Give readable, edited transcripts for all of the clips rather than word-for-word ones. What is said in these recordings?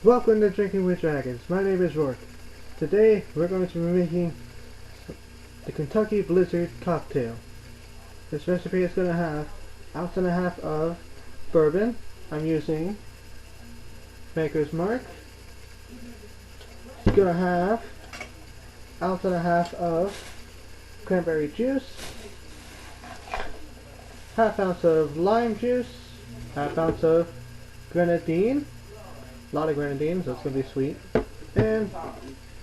Welcome to Drinking with Dragons. My name is Rourke. Today we're going to be making the Kentucky Blizzard cocktail. This recipe is going to have 1.5 ounces of bourbon. I'm using Maker's Mark. It's going to have 1.5 ounces of cranberry juice, 1/2 ounce of lime juice, 1/2 ounce of grenadine. A lot of grenadine, so it's going to be sweet. And a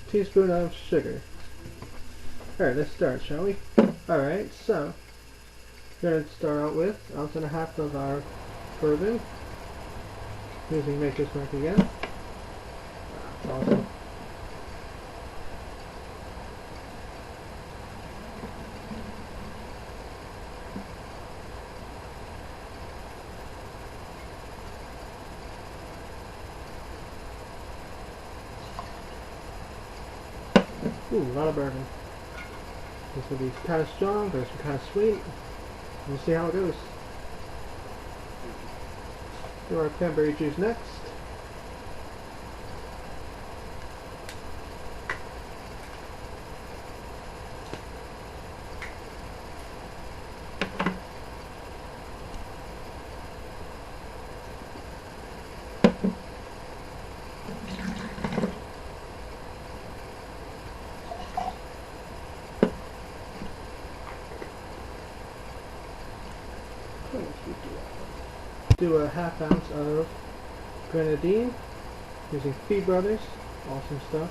teaspoon of sugar. Alright, let's start, shall we? Alright, so we're going to start out with 1.5 ounces of our bourbon. Using Maker's Mark again. Awesome. Ooh, a lot of bourbon. This will be kind of strong, but it's kind of sweet. We'll see how it goes. Do our cranberry juice next. Do a 1/2 ounce of grenadine using Fee Brothers. Awesome stuff.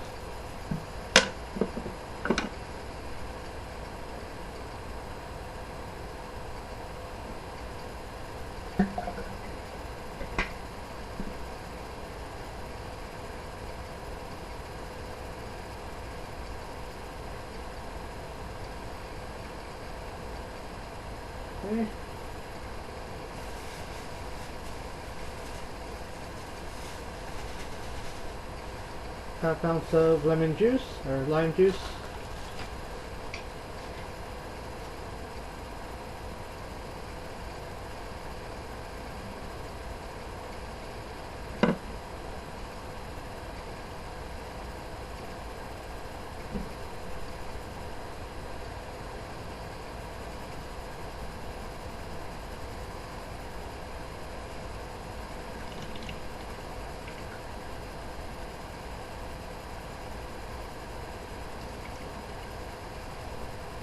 Okay. Half ounce of lemon juice or lime juice.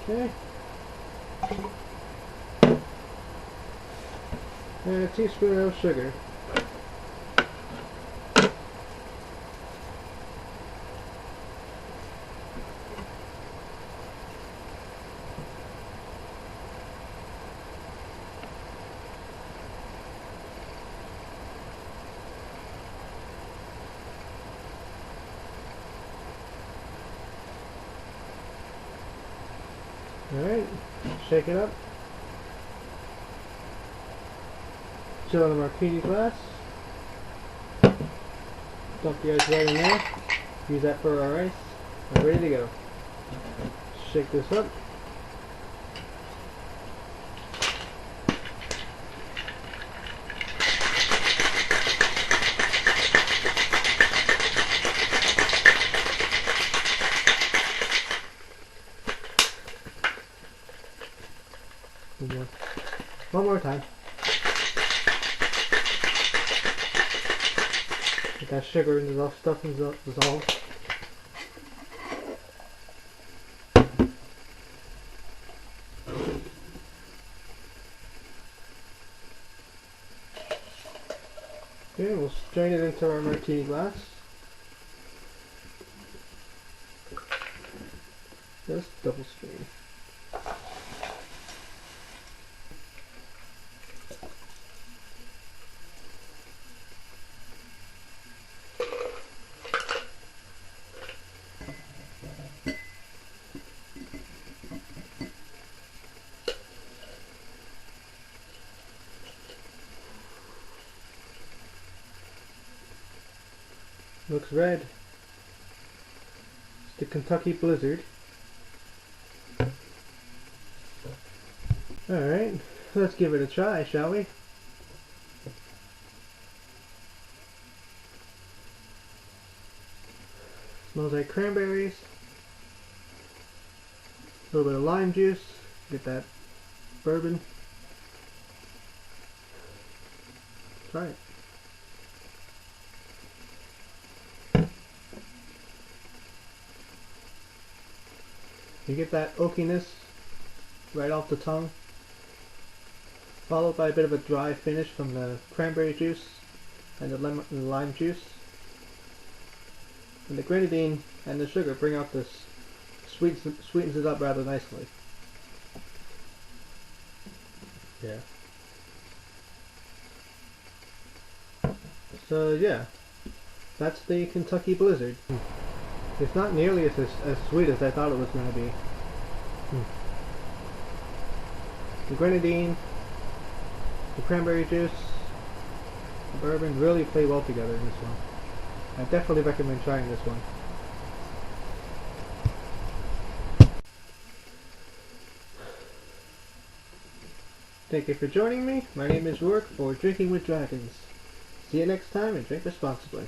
Okay. And a teaspoon of sugar. Alright, shake it up. Chill in a martini glass. Dump the ice right in there. Use that for our ice. We're ready to go. Shake this up. One more time. Get that sugar and the stuff dissolve. Okay, we'll strain it into our martini glass. Just double strain. Looks red. It's the Kentucky Blizzard. Alright, let's give it a try, shall we? Smells like cranberries. A little bit of lime juice. Get that bourbon. Try it. You get that oakiness right off the tongue, followed by a bit of a dry finish from the cranberry juice and the lime juice. And the grenadine and the sugar bring out this, sweetens it up rather nicely. Yeah. So yeah, that's the Kentucky Blizzard. It's not nearly as sweet as I thought it was going to be. The grenadine, the cranberry juice, the bourbon really play well together in this one. I definitely recommend trying this one. Thank you for joining me. My name is Rourke for Drinking with Dragons. See you next time and drink responsibly.